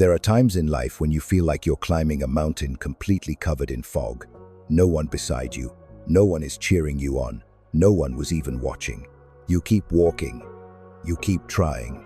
There are times in life when you feel like you're climbing a mountain completely covered in fog. No one beside you, no one is cheering you on, no one was even watching. You keep walking, you keep trying,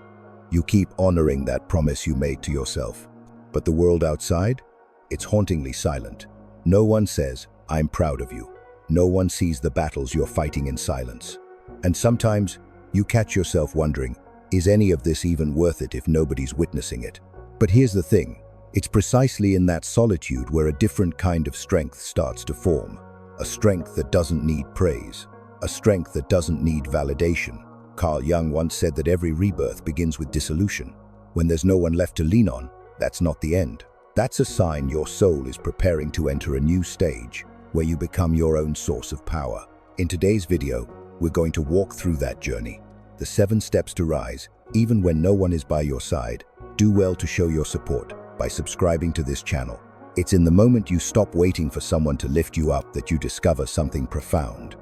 you keep honoring that promise you made to yourself. But the world outside? It's hauntingly silent. No one says, "I'm proud of you." No one sees the battles you're fighting in silence. And sometimes you catch yourself wondering, is any of this even worth it if nobody's witnessing it? But here's the thing, it's precisely in that solitude where a different kind of strength starts to form. A strength that doesn't need praise. A strength that doesn't need validation. Carl Jung once said that every rebirth begins with dissolution. When there's no one left to lean on, that's not the end. That's a sign your soul is preparing to enter a new stage where you become your own source of power. In today's video, we're going to walk through that journey. The 7 steps to rise, even when no one is by your side. Do well to show your support by subscribing to this channel. It's in the moment you stop waiting for someone to lift you up that you discover something profound.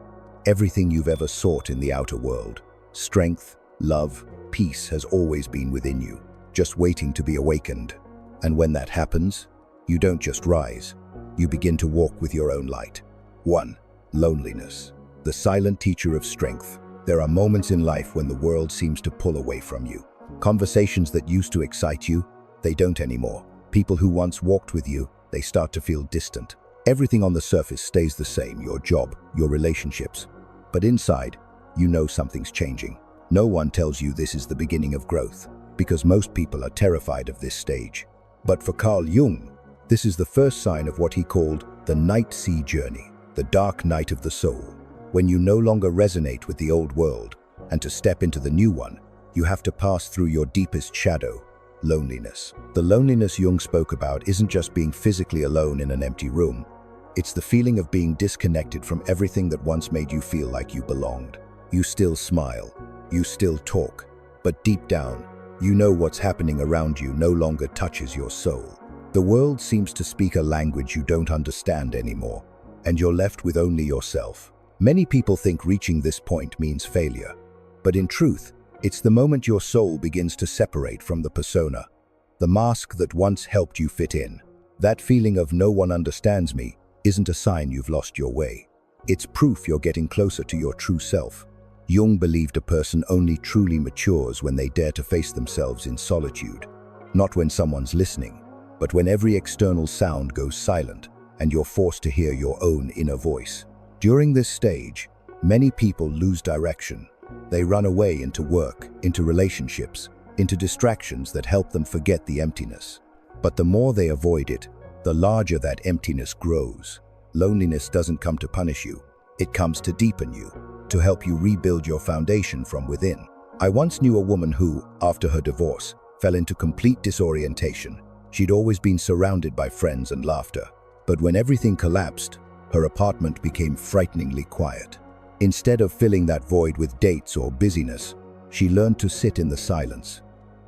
Everything you've ever sought in the outer world, strength, love, peace has always been within you, just waiting to be awakened. And when that happens, you don't just rise, you begin to walk with your own light. 1. Loneliness. The silent teacher of strength. There are moments in life when the world seems to pull away from you. Conversations that used to excite you, they don't anymore. People who once walked with you, they start to feel distant. Everything on the surface stays the same, your job, your relationships. But inside, you know something's changing. No one tells you this is the beginning of growth, because most people are terrified of this stage. But for Carl Jung, this is the first sign of what he called the night sea journey, the dark night of the soul. When you no longer resonate with the old world, and to step into the new one, you have to pass through your deepest shadow, loneliness. The loneliness Jung spoke about isn't just being physically alone in an empty room. It's the feeling of being disconnected from everything that once made you feel like you belonged. You still smile, you still talk, but deep down, you know what's happening around you no longer touches your soul. The world seems to speak a language you don't understand anymore, and you're left with only yourself. Many people think reaching this point means failure, but in truth, it's the moment your soul begins to separate from the persona, the mask that once helped you fit in. That feeling of "no one understands me" isn't a sign you've lost your way. It's proof you're getting closer to your true self. Jung believed a person only truly matures when they dare to face themselves in solitude. Not when someone's listening, but when every external sound goes silent and you're forced to hear your own inner voice. During this stage, many people lose direction. They run away into work, into relationships, into distractions that help them forget the emptiness. But the more they avoid it, the larger that emptiness grows. Loneliness doesn't come to punish you. It comes to deepen you, to help you rebuild your foundation from within. I once knew a woman who, after her divorce, fell into complete disorientation. She'd always been surrounded by friends and laughter. But when everything collapsed, her apartment became frighteningly quiet. Instead of filling that void with dates or busyness, she learned to sit in the silence.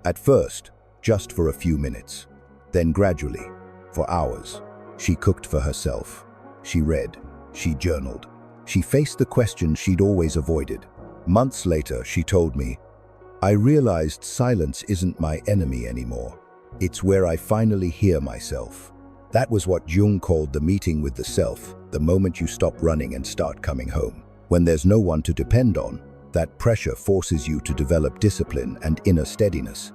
At first, just for a few minutes. Then gradually, for hours, she cooked for herself. She read. She journaled. She faced the questions she'd always avoided. Months later, she told me, "I realized silence isn't my enemy anymore. It's where I finally hear myself." That was what Jung called the meeting with the self, the moment you stop running and start coming home. When there's no one to depend on, that pressure forces you to develop discipline and inner steadiness.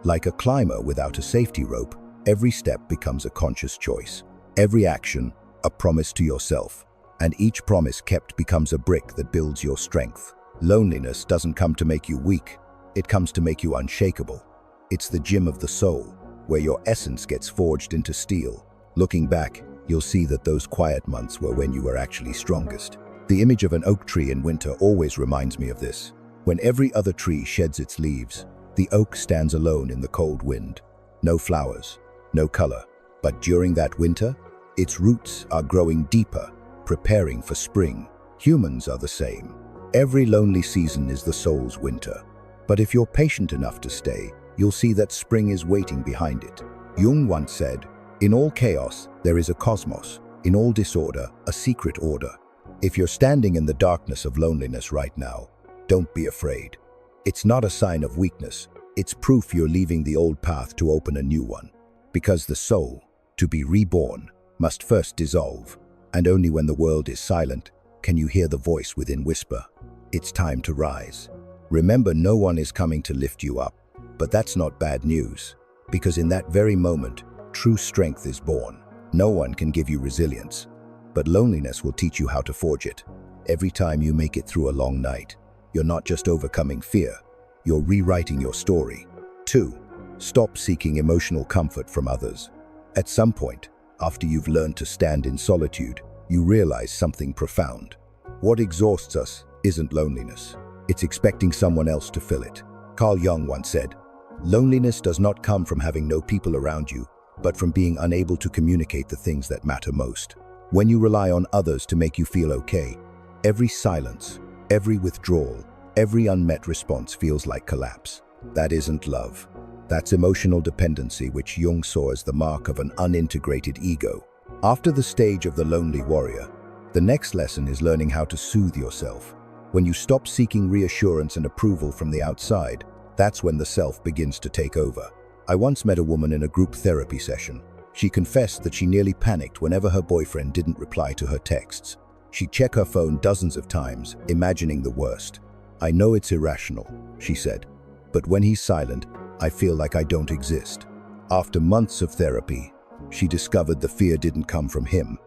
Like a climber without a safety rope, every step becomes a conscious choice. Every action, a promise to yourself. And each promise kept becomes a brick that builds your strength. Loneliness doesn't come to make you weak, it comes to make you unshakable. It's the gym of the soul, where your essence gets forged into steel. Looking back, you'll see that those quiet months were when you were actually strongest. The image of an oak tree in winter always reminds me of this. When every other tree sheds its leaves, the oak stands alone in the cold wind. No flowers, no color. But during that winter, its roots are growing deeper, preparing for spring. Humans are the same. Every lonely season is the soul's winter. But if you're patient enough to stay, you'll see that spring is waiting behind it. Jung once said, "In all chaos, there is a cosmos. In all disorder, a secret order." If you're standing in the darkness of loneliness right now, don't be afraid. It's not a sign of weakness. It's proof you're leaving the old path to open a new one. Because the soul, to be reborn, must first dissolve, and only when the world is silent can you hear the voice within whisper, "It's time to rise." Remember, no one is coming to lift you up, but that's not bad news, because in that very moment, true strength is born. No one can give you resilience, but loneliness will teach you how to forge it. Every time you make it through a long night, you're not just overcoming fear, you're rewriting your story. 2. Stop seeking emotional comfort from others. At some point, after you've learned to stand in solitude, you realize something profound. What exhausts us isn't loneliness. It's expecting someone else to fill it. Carl Jung once said, "Loneliness does not come from having no people around you, but from being unable to communicate the things that matter most." When you rely on others to make you feel okay, every silence, every withdrawal, every unmet response feels like collapse. That isn't love. That's emotional dependency, which Jung saw as the mark of an unintegrated ego. After the stage of the lonely warrior, the next lesson is learning how to soothe yourself. When you stop seeking reassurance and approval from the outside, that's when the self begins to take over. I once met a woman in a group therapy session. She confessed that she nearly panicked whenever her boyfriend didn't reply to her texts. She'd check her phone dozens of times, imagining the worst. "I know it's irrational," she said, "but when he's silent, I feel like I don't exist." After months of therapy, she discovered the fear didn't come from him.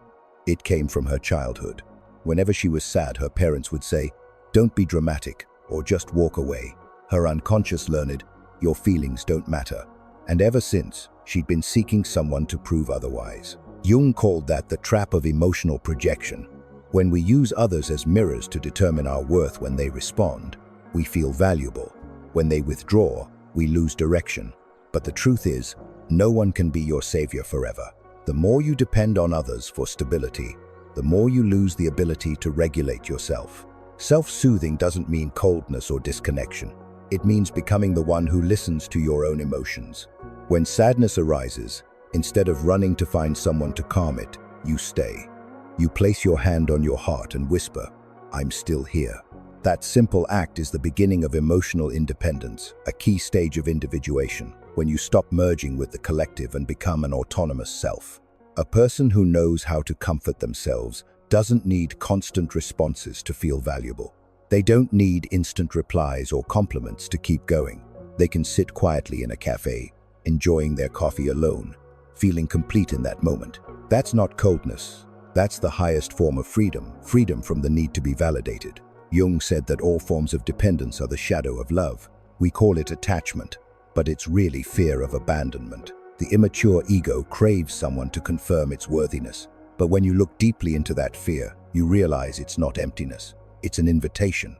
It came from her childhood. Whenever she was sad, her parents would say, "Don't be dramatic," or "just walk away." Her unconscious learned, "Your feelings don't matter." And ever since, she'd been seeking someone to prove otherwise. Jung called that the trap of emotional projection. When we use others as mirrors to determine our worth, when they respond, we feel valuable. When they withdraw, we lose direction. But the truth is, no one can be your savior forever. The more you depend on others for stability, the more you lose the ability to regulate yourself. Self-soothing doesn't mean coldness or disconnection. It means becoming the one who listens to your own emotions. When sadness arises, instead of running to find someone to calm it, you stay. You place your hand on your heart and whisper, "I'm still here." That simple act is the beginning of emotional independence, a key stage of individuation, when you stop merging with the collective and become an autonomous self. A person who knows how to comfort themselves doesn't need constant responses to feel valuable. They don't need instant replies or compliments to keep going. They can sit quietly in a cafe, enjoying their coffee alone, feeling complete in that moment. That's not coldness. That's the highest form of freedom, freedom from the need to be validated. Jung said that all forms of dependence are the shadow of love. We call it attachment, but it's really fear of abandonment. The immature ego craves someone to confirm its worthiness. But when you look deeply into that fear, you realize it's not emptiness. It's an invitation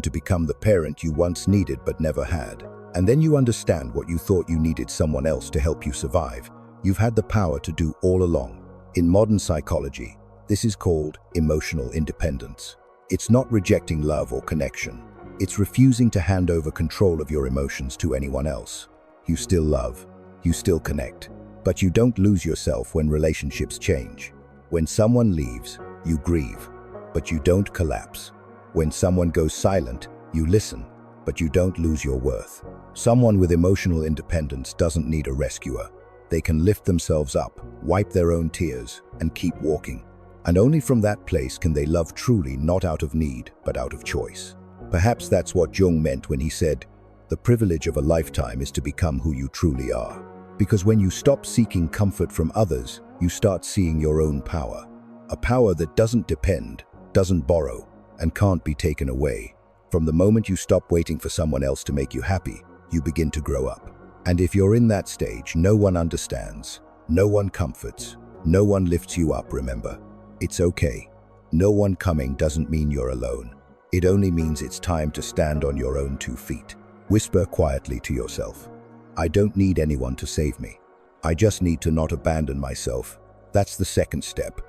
to become the parent you once needed but never had. And then you understand what you thought you needed someone else to help you survive. You've had the power to do all along. In modern psychology, this is called emotional independence. It's not rejecting love or connection. It's refusing to hand over control of your emotions to anyone else. You still love, you still connect, but you don't lose yourself when relationships change. When someone leaves, you grieve, but you don't collapse. When someone goes silent, you listen, but you don't lose your worth. Someone with emotional independence doesn't need a rescuer. They can lift themselves up, wipe their own tears, and keep walking. And only from that place can they love truly, not out of need, but out of choice. Perhaps that's what Jung meant when he said, "The privilege of a lifetime is to become who you truly are." Because when you stop seeking comfort from others, you start seeing your own power. A power that doesn't depend, doesn't borrow, and can't be taken away. From the moment you stop waiting for someone else to make you happy, you begin to grow up. And if you're in that stage, no one understands, no one comforts, no one lifts you up, remember. It's okay. No one coming doesn't mean you're alone. It only means it's time to stand on your own 2 feet. Whisper quietly to yourself, "I don't need anyone to save me. I just need to not abandon myself." That's the second step,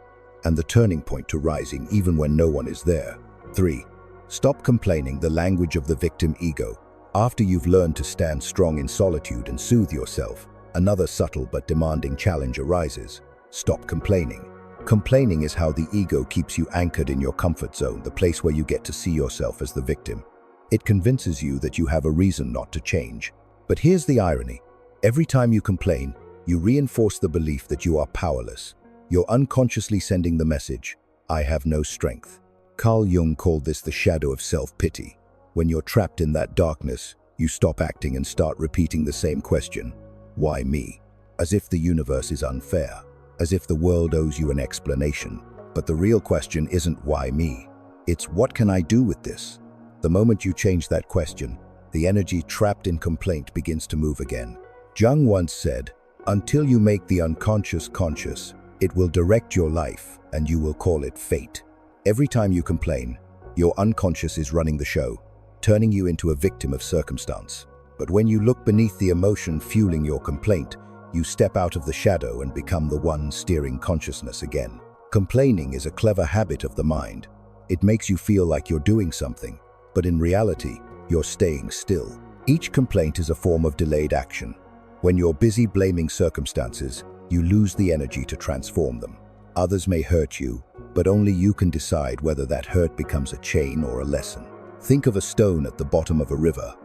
and the turning point to rising even when no one is there. 3. Stop complaining, the language of the victim ego. After you've learned to stand strong in solitude and soothe yourself, another subtle but demanding challenge arises. Stop complaining. Complaining is how the ego keeps you anchored in your comfort zone, the place where you get to see yourself as the victim. It convinces you that you have a reason not to change. But here's the irony. Every time you complain, You reinforce the belief that you are powerless. You're unconsciously sending the message, I have no strength. Carl Jung called this the shadow of self-pity. When you're trapped in that darkness, you stop acting and start repeating the same question, why me? As if the universe is unfair, as if the world owes you an explanation. But the real question isn't why me? It's what can I do with this? The moment you change that question, the energy trapped in complaint begins to move again. Jung once said, until you make the unconscious conscious, it will direct your life and you will call it fate. Every time you complain, your unconscious is running the show, turning you into a victim of circumstance. But when you look beneath the emotion fueling your complaint, you step out of the shadow and become the one steering consciousness again. Complaining is a clever habit of the mind. It makes you feel like you're doing something, but in reality, you're staying still. Each complaint is a form of delayed action. When you're busy blaming circumstances, you lose the energy to transform them. Others may hurt you, but only you can decide whether that hurt becomes a chain or a lesson. Think of a stone at the bottom of a river.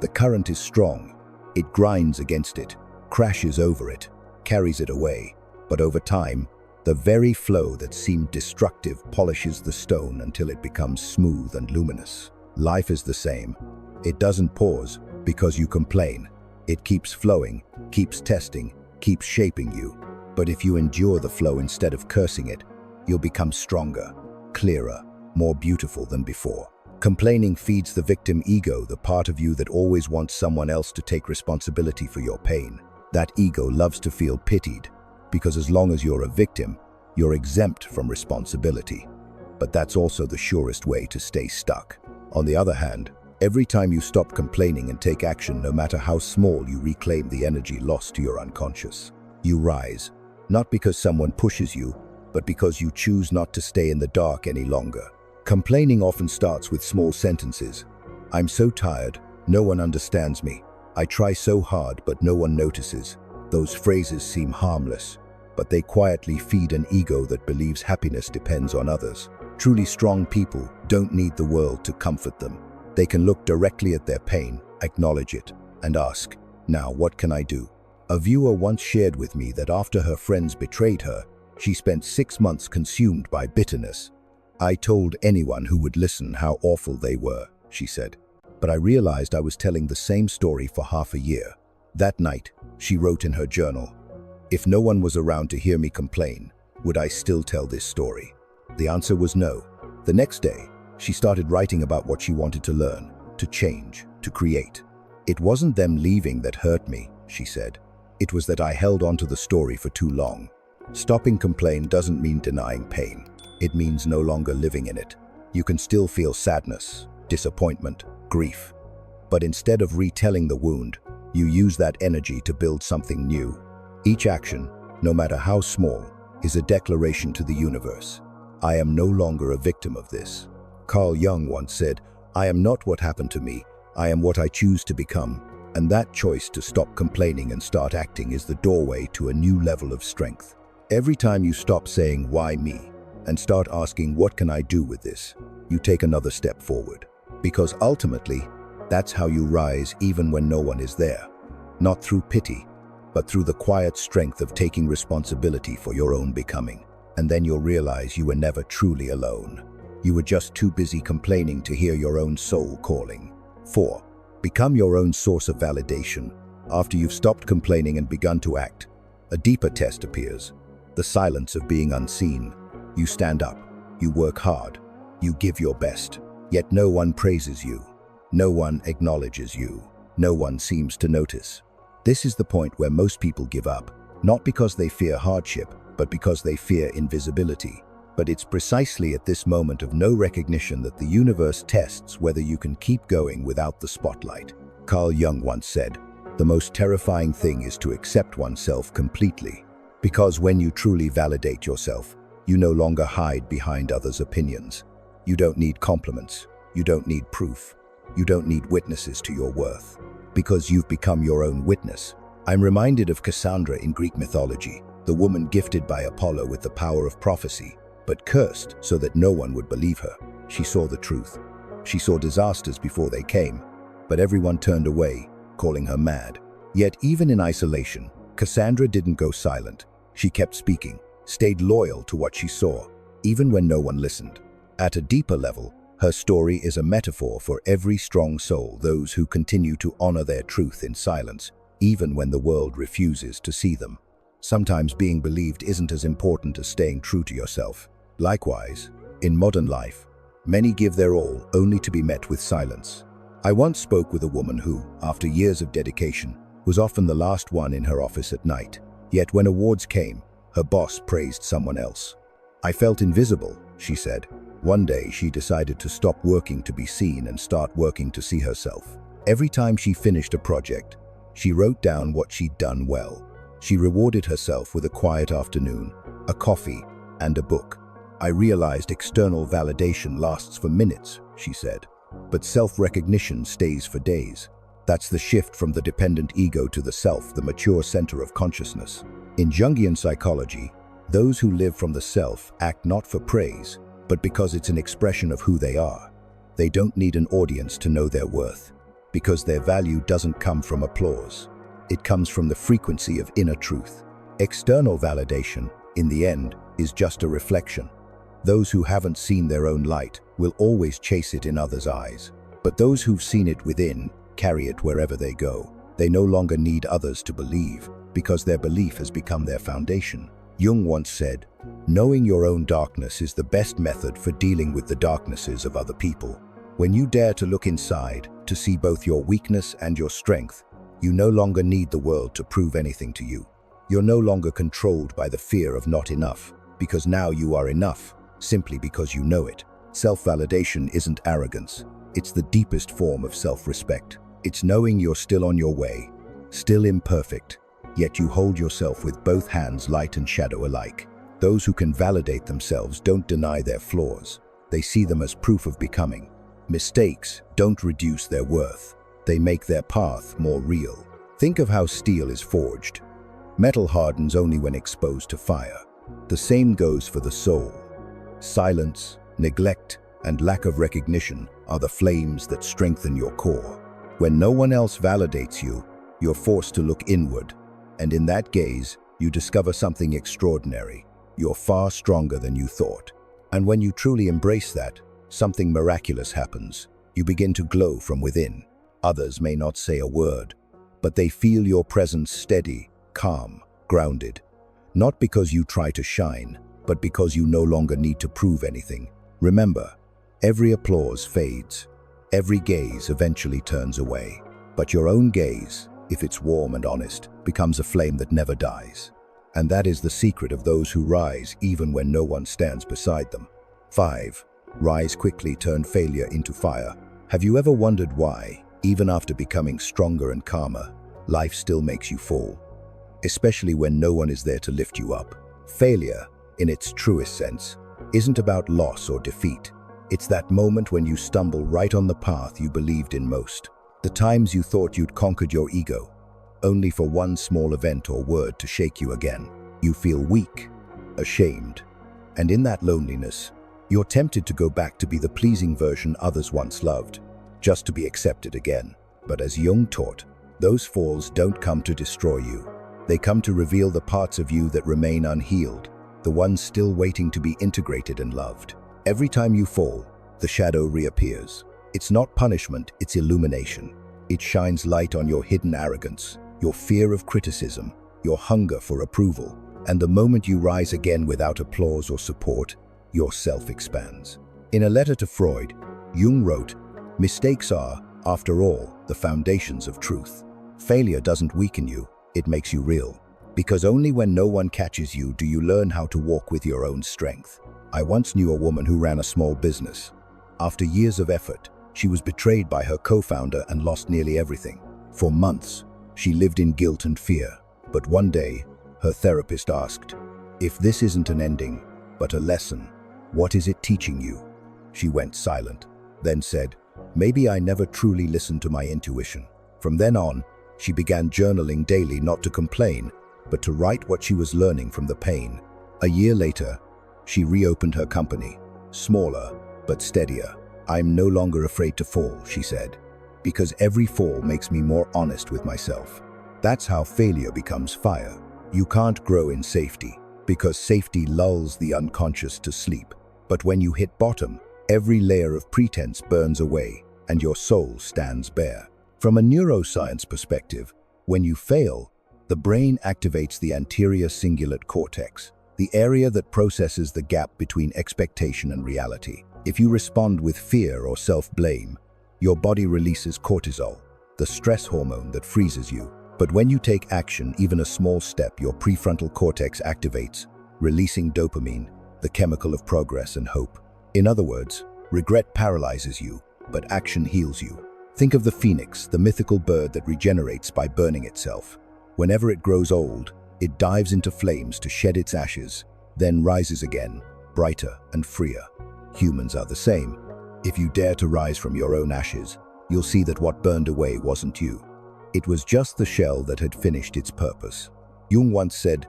The current is strong. It grinds against it, crashes over it, carries it away. But over time, the very flow that seemed destructive polishes the stone until it becomes smooth and luminous. Life is the same. It doesn't pause because you complain. It keeps flowing, keeps testing, keeps shaping you. But if you endure the flow instead of cursing it, you'll become stronger, clearer, more beautiful than before. Complaining feeds the victim ego, the part of you that always wants someone else to take responsibility for your pain. That ego loves to feel pitied, because as long as you're a victim, you're exempt from responsibility. But that's also the surest way to stay stuck. On the other hand, every time you stop complaining and take action, no matter how small, you reclaim the energy lost to your unconscious. You rise, not because someone pushes you, but because you choose not to stay in the dark any longer. Complaining often starts with small sentences. I'm so tired, no one understands me. I try so hard, but no one notices. Those phrases seem harmless, but they quietly feed an ego that believes happiness depends on others. Truly strong people don't need the world to comfort them. They can look directly at their pain, acknowledge it, and ask, now what can I do? A viewer once shared with me that after her friends betrayed her, she spent 6 months consumed by bitterness. I told anyone who would listen how awful they were, she said. But I realized I was telling the same story for half a year. That night, she wrote in her journal, if no one was around to hear me complain, would I still tell this story? The answer was no. The next day, she started writing about what she wanted to learn, to change, to create. It wasn't them leaving that hurt me, she said. It was that I held on to the story for too long. Stopping complain doesn't mean denying pain. It means no longer living in it. You can still feel sadness, disappointment, grief. But instead of retelling the wound, you use that energy to build something new. Each action, no matter how small, is a declaration to the universe. I am no longer a victim of this. Carl Jung once said, I am not what happened to me, I am what I choose to become. And that choice to stop complaining and start acting is the doorway to a new level of strength. Every time you stop saying, why me? And start asking, what can I do with this? You take another step forward. Because ultimately, that's how you rise even when no one is there. Not through pity, but through the quiet strength of taking responsibility for your own becoming. And then you'll realize you were never truly alone. You were just too busy complaining to hear your own soul calling. 4. Become your own source of validation. After you've stopped complaining and begun to act, a deeper test appears. The silence of being unseen. You stand up, you work hard, you give your best, yet no one praises you. No one acknowledges you. No one seems to notice. This is the point where most people give up, not because they fear hardship, but because they fear invisibility. But it's precisely at this moment of no recognition that the universe tests whether you can keep going without the spotlight. Carl Jung once said, the most terrifying thing is to accept oneself completely. Because when you truly validate yourself, you no longer hide behind others' opinions. You don't need compliments. You don't need proof. You don't need witnesses to your worth. Because you've become your own witness. I'm reminded of Cassandra in Greek mythology, the woman gifted by Apollo with the power of prophecy, but cursed so that no one would believe her. She saw the truth. She saw disasters before they came, but everyone turned away, calling her mad. Yet even in isolation, Cassandra didn't go silent. She kept speaking, stayed loyal to what she saw, even when no one listened. At a deeper level, her story is a metaphor for every strong soul, those who continue to honor their truth in silence, even when the world refuses to see them. Sometimes being believed isn't as important as staying true to yourself. Likewise, in modern life, many give their all only to be met with silence. I once spoke with a woman who, after years of dedication, was often the last one in her office at night. Yet when awards came, her boss praised someone else. "I felt invisible," she said. One day she decided to stop working to be seen and start working to see herself. Every time she finished a project, she wrote down what she'd done well. She rewarded herself with a quiet afternoon, a coffee, and a book. "I realized external validation lasts for minutes," she said, "but self-recognition stays for days." That's the shift from the dependent ego to the self, the mature center of consciousness. In Jungian psychology, those who live from the self act not for praise, but because it's an expression of who they are. They don't need an audience to know their worth, because their value doesn't come from applause. It comes from the frequency of inner truth. External validation, in the end, is just a reflection. Those who haven't seen their own light will always chase it in others' eyes. But those who've seen it within carry it wherever they go. They no longer need others to believe, because their belief has become their foundation. Jung once said, "Knowing your own darkness is the best method for dealing with the darknesses of other people." When you dare to look inside, to see both your weakness and your strength, you no longer need the world to prove anything to you. You're no longer controlled by the fear of not enough, because now you are enough, simply because you know it. Self-validation isn't arrogance. It's the deepest form of self-respect. It's knowing you're still on your way, still imperfect, yet you hold yourself with both hands, light and shadow alike. Those who can validate themselves don't deny their flaws. They see them as proof of becoming. Mistakes don't reduce their worth. They make their path more real. Think of how steel is forged. Metal hardens only when exposed to fire. The same goes for the soul. Silence, neglect, and lack of recognition are the flames that strengthen your core. When no one else validates you, you're forced to look inward, and in that gaze, you discover something extraordinary. You're far stronger than you thought. And when you truly embrace that, something miraculous happens. You begin to glow from within. Others may not say a word, but they feel your presence steady, calm, grounded. Not because you try to shine, but because you no longer need to prove anything. Remember, every applause fades. Every gaze eventually turns away. But your own gaze, if it's warm and honest, becomes a flame that never dies. And that is the secret of those who rise even when no one stands beside them. 5. Rise quickly, turn failure into fire. Have you ever wondered why, even after becoming stronger and calmer, life still makes you fall? Especially when no one is there to lift you up. Failure, in its truest sense, isn't about loss or defeat. It's that moment when you stumble right on the path you believed in most. The times you thought you'd conquered your ego, only for one small event or word to shake you again. You feel weak, ashamed, and in that loneliness, you're tempted to go back to be the pleasing version others once loved, just to be accepted again. But as Jung taught, those falls don't come to destroy you. They come to reveal the parts of you that remain unhealed, the ones still waiting to be integrated and loved. Every time you fall, the shadow reappears. It's not punishment, it's illumination. It shines light on your hidden arrogance, your fear of criticism, your hunger for approval. And the moment you rise again without applause or support, your self expands. In a letter to Freud, Jung wrote, "Mistakes are, after all, the foundations of truth. Failure doesn't weaken you, it makes you real. Because only when no one catches you do you learn how to walk with your own strength." I once knew a woman who ran a small business. After years of effort, she was betrayed by her co-founder and lost nearly everything. For months, she lived in guilt and fear. But one day, her therapist asked, "If this isn't an ending, but a lesson, what is it teaching you?" She went silent, then said, "Maybe I never truly listened to my intuition." From then on, she began journaling daily, not to complain, but to write what she was learning from the pain. A year later, she reopened her company, smaller but steadier. "I'm no longer afraid to fall," she said, "because every fall makes me more honest with myself." That's how failure becomes fire. You can't grow in safety, because safety lulls the unconscious to sleep. But when you hit bottom, every layer of pretense burns away, and your soul stands bare. From a neuroscience perspective, when you fail, the brain activates the anterior cingulate cortex, the area that processes the gap between expectation and reality. If you respond with fear or self-blame, your body releases cortisol, the stress hormone that freezes you. But when you take action, even a small step, your prefrontal cortex activates, releasing dopamine, the chemical of progress and hope. In other words, regret paralyzes you, but action heals you. Think of the phoenix, the mythical bird that regenerates by burning itself. Whenever it grows old, it dives into flames to shed its ashes, then rises again, brighter and freer. Humans are the same. If you dare to rise from your own ashes, you'll see that what burned away wasn't you. It was just the shell that had finished its purpose. Jung once said,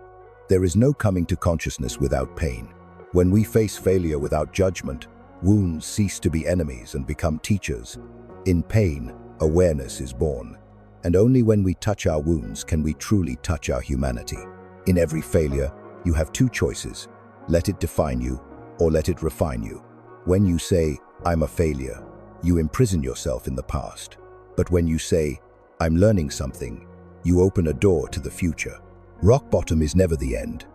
"There is no coming to consciousness without pain." When we face failure without judgment, wounds cease to be enemies and become teachers. In pain, awareness is born. And only when we touch our wounds can we truly touch our humanity. In every failure, you have two choices. Let it define you, or let it refine you. When you say, "I'm a failure," you imprison yourself in the past. But when you say, "I'm learning something," you open a door to the future. Rock bottom is never the end.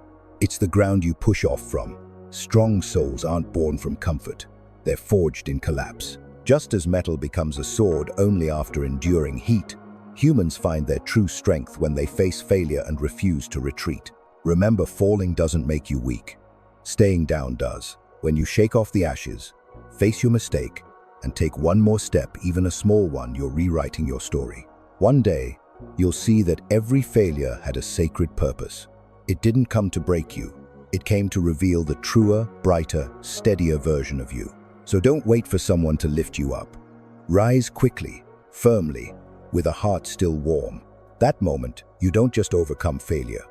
It's the ground you push off from. Strong souls aren't born from comfort. They're forged in collapse. Just as metal becomes a sword only after enduring heat, humans find their true strength when they face failure and refuse to retreat. Remember, falling doesn't make you weak. Staying down does. When you shake off the ashes, face your mistake, and take one more step, even a small one, you're rewriting your story. One day, you'll see that every failure had a sacred purpose. It didn't come to break you. It came to reveal the truer, brighter, steadier version of you. So don't wait for someone to lift you up. Rise quickly, firmly, with a heart still warm. That moment, you don't just overcome failure.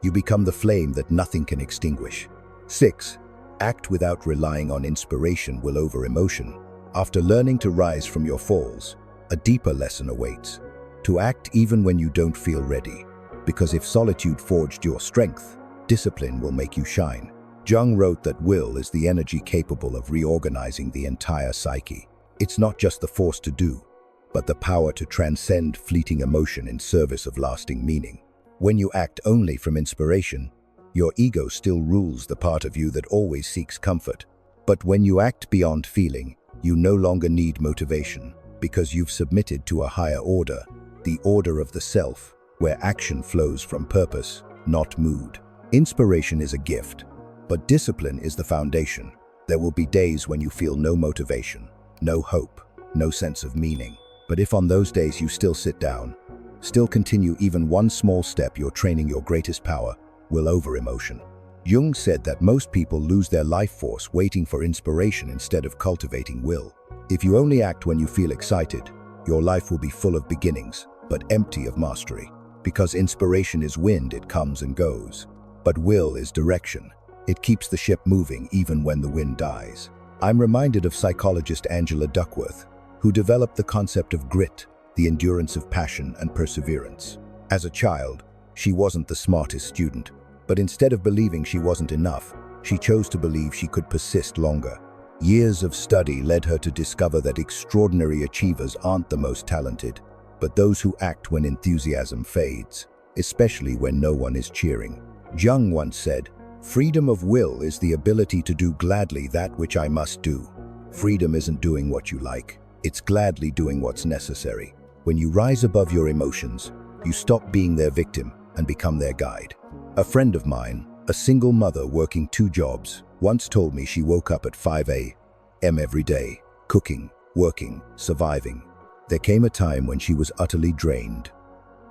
You become the flame that nothing can extinguish. 6. Act without relying on inspiration will over emotion. After learning to rise from your falls, a deeper lesson awaits. To act even when you don't feel ready. Because if solitude forged your strength, discipline will make you shine. Jung wrote that will is the energy capable of reorganizing the entire psyche. It's not just the force to do, but the power to transcend fleeting emotion in service of lasting meaning. When you act only from inspiration, your ego still rules the part of you that always seeks comfort. But when you act beyond feeling, you no longer need motivation, because you've submitted to a higher order, the order of the self, where action flows from purpose, not mood. Inspiration is a gift, but discipline is the foundation. There will be days when you feel no motivation, no hope, no sense of meaning. But if on those days you still sit down, still continue even one small step, you're training your greatest power, will over emotion. Jung said that most people lose their life force waiting for inspiration instead of cultivating will. If you only act when you feel excited, your life will be full of beginnings, but empty of mastery. Because inspiration is wind, it comes and goes. But will is direction. It keeps the ship moving even when the wind dies. I'm reminded of psychologist Angela Duckworth, who developed the concept of grit, the endurance of passion and perseverance. As a child, she wasn't the smartest student, but instead of believing she wasn't enough, she chose to believe she could persist longer. Years of study led her to discover that extraordinary achievers aren't the most talented, but those who act when enthusiasm fades, especially when no one is cheering. Jung once said, "Freedom of will is the ability to do gladly that which I must do." Freedom isn't doing what you like. It's gladly doing what's necessary. When you rise above your emotions, you stop being their victim and become their guide. A friend of mine, a single mother working 2 jobs, once told me she woke up at 5 a.m. every day, cooking, working, surviving. There came a time when she was utterly drained.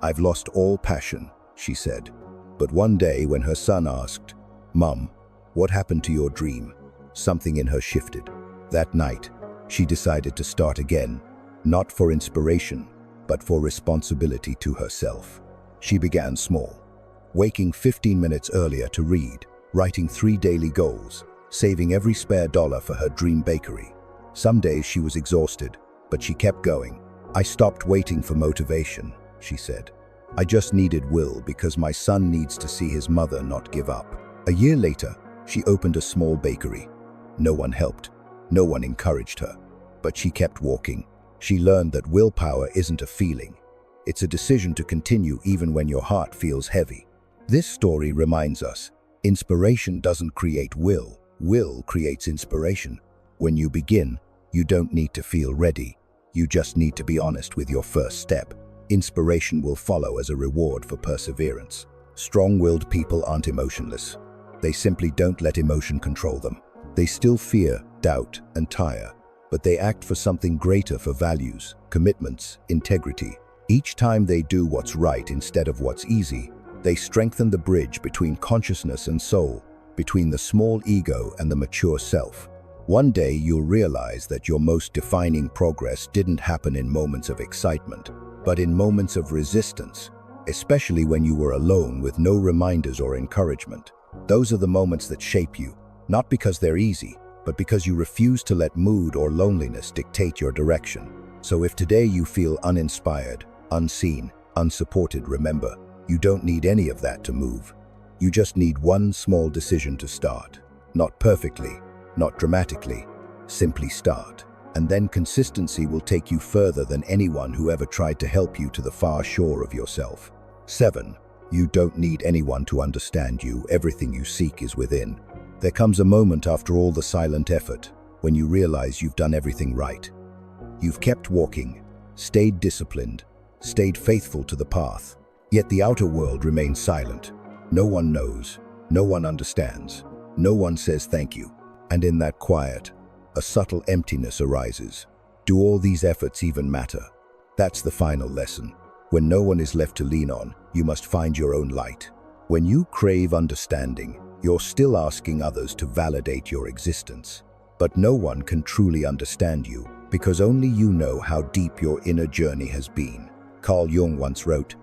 "I've lost all passion," she said. But one day when her son asked, "Mum, what happened to your dream?" something in her shifted. That night, she decided to start again, not for inspiration, but for responsibility to herself. She began small, waking 15 minutes earlier to read, writing 3 daily goals, saving every spare dollar for her dream bakery. Some days she was exhausted, but she kept going. "I stopped waiting for motivation," she said. I just needed will because my son needs to see his mother not give up. A year later, she opened a small bakery. No one helped. No one encouraged her. But she kept walking. She learned that willpower isn't a feeling. It's a decision to continue even when your heart feels heavy. This story reminds us, inspiration doesn't create will. Will creates inspiration. When you begin, you don't need to feel ready. You just need to be honest with your first step. Inspiration will follow as a reward for perseverance. Strong-willed people aren't emotionless. They simply don't let emotion control them. They still fear, doubt, and tire, but they act for something greater, for values, commitments, integrity. Each time they do what's right instead of what's easy, they strengthen the bridge between consciousness and soul, between the small ego and the mature self. One day you'll realize that your most defining progress didn't happen in moments of excitement, but in moments of resistance, especially when you were alone with no reminders or encouragement. Those are the moments that shape you, not because they're easy, but because you refuse to let mood or loneliness dictate your direction. So if today you feel uninspired, unseen, unsupported, remember, you don't need any of that to move. You just need one small decision to start. Not perfectly, not dramatically, simply start. And then consistency will take you further than anyone who ever tried to help you to the far shore of yourself. 7. You don't need anyone to understand you. Everything you seek is within. There comes a moment after all the silent effort when you realize you've done everything right. You've kept walking, stayed disciplined, stayed faithful to the path. Yet the outer world remains silent. No one knows, no one understands, no one says thank you. And in that quiet, a subtle emptiness arises. Do all these efforts even matter? That's the final lesson. When no one is left to lean on, you must find your own light. When you crave understanding, you're still asking others to validate your existence. But no one can truly understand you, because only you know how deep your inner journey has been. Carl Jung once wrote,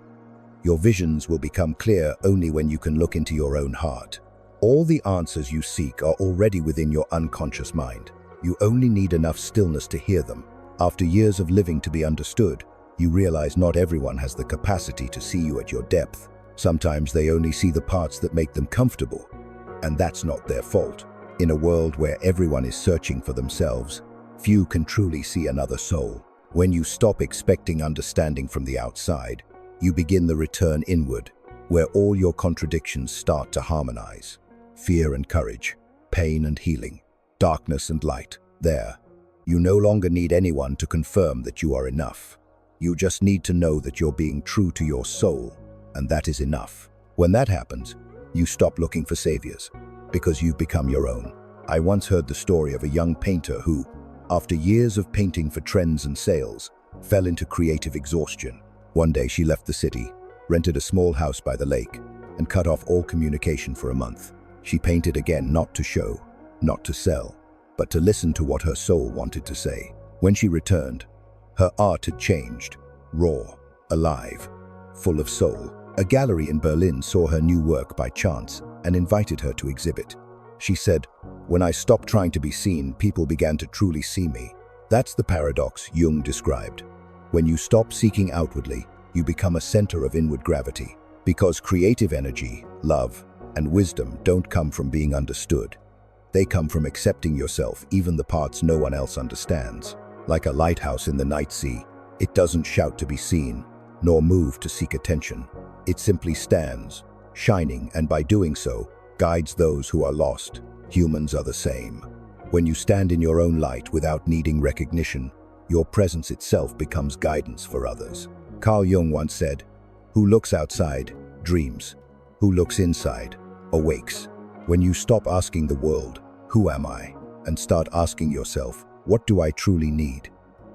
"Your visions will become clear only when you can look into your own heart." All the answers you seek are already within your unconscious mind. You only need enough stillness to hear them. After years of living to be understood, you realize not everyone has the capacity to see you at your depth. Sometimes they only see the parts that make them comfortable, and that's not their fault. In a world where everyone is searching for themselves, few can truly see another soul. When you stop expecting understanding from the outside, you begin the return inward, where all your contradictions start to harmonize. Fear and courage, pain and healing, darkness and light. There, you no longer need anyone to confirm that you are enough. You just need to know that you're being true to your soul, and that is enough. When that happens, you stop looking for saviors, because you've become your own. I once heard the story of a young painter who, after years of painting for trends and sales, fell into creative exhaustion. One day she left the city, rented a small house by the lake, and cut off all communication for a month. She painted again, not to show, not to sell, but to listen to what her soul wanted to say. When she returned, her art had changed, raw, alive, full of soul. A gallery in Berlin saw her new work by chance and invited her to exhibit. She said, "When I stopped trying to be seen, people began to truly see me." That's the paradox Jung described. When you stop seeking outwardly, you become a center of inward gravity, because creative energy, love, and wisdom don't come from being understood. They come from accepting yourself, even the parts no one else understands. Like a lighthouse in the night sea, it doesn't shout to be seen, nor move to seek attention. It simply stands, shining, and by doing so, guides those who are lost. Humans are the same. When you stand in your own light without needing recognition, your presence itself becomes guidance for others. Carl Jung once said, "Who looks outside, dreams. Who looks inside, awakes." When you stop asking the world, "Who am I?" and start asking yourself, "What do I truly need?"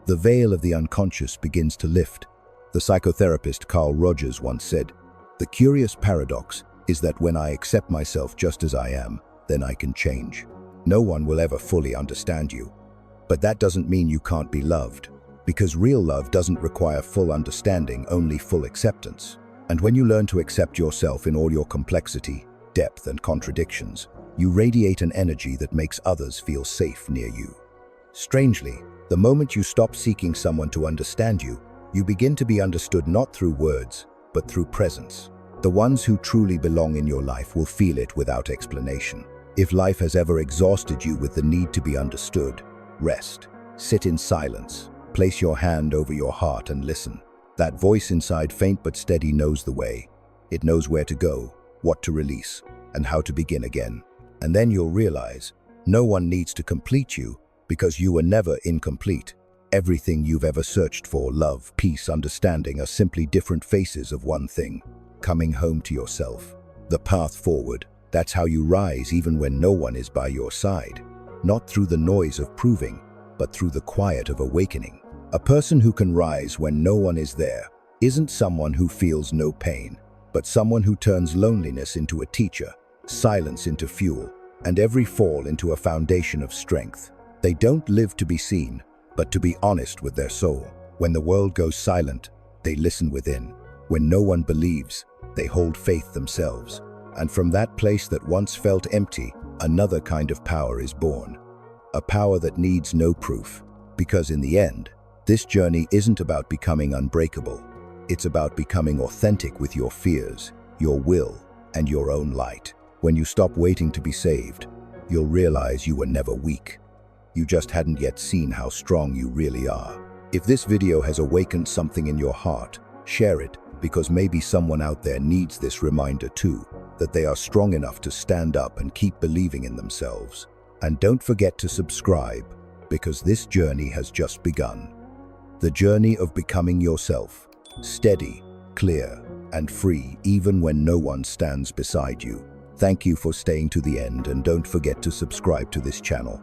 the veil of the unconscious begins to lift. The psychotherapist Carl Jung once said, "The curious paradox is that when I accept myself just as I am, then I can change." No one will ever fully understand you, but that doesn't mean you can't be loved, because real love doesn't require full understanding, only full acceptance. And when you learn to accept yourself in all your complexity, depth, and contradictions, you radiate an energy that makes others feel safe near you. Strangely, the moment you stop seeking someone to understand you, you begin to be understood not through words, but through presence. The ones who truly belong in your life will feel it without explanation. If life has ever exhausted you with the need to be understood, rest. Sit in silence. Place your hand over your heart and listen. That voice inside, faint but steady, knows the way. It knows where to go, what to release, and how to begin again. And then you'll realize, no one needs to complete you, because you were never incomplete. Everything you've ever searched for, love, peace, understanding, are simply different faces of one thing: coming home to yourself. The path forward. That's how you rise even when no one is by your side. Not through the noise of proving, but through the quiet of awakening. A person who can rise when no one is there isn't someone who feels no pain, but someone who turns loneliness into a teacher, silence into fuel, and every fall into a foundation of strength. They don't live to be seen, but to be honest with their soul. When the world goes silent, they listen within. When no one believes, they hold faith themselves. And from that place that once felt empty, another kind of power is born. A power that needs no proof. Because in the end, this journey isn't about becoming unbreakable. It's about becoming authentic with your fears, your will, and your own light. When you stop waiting to be saved, you'll realize you were never weak. You just hadn't yet seen how strong you really are. If this video has awakened something in your heart, share it, because maybe someone out there needs this reminder too, that they are strong enough to stand up and keep believing in themselves. And don't forget to subscribe, because this journey has just begun. The journey of becoming yourself, steady, clear, and free, even when no one stands beside you. Thank you for staying to the end, and don't forget to subscribe to this channel.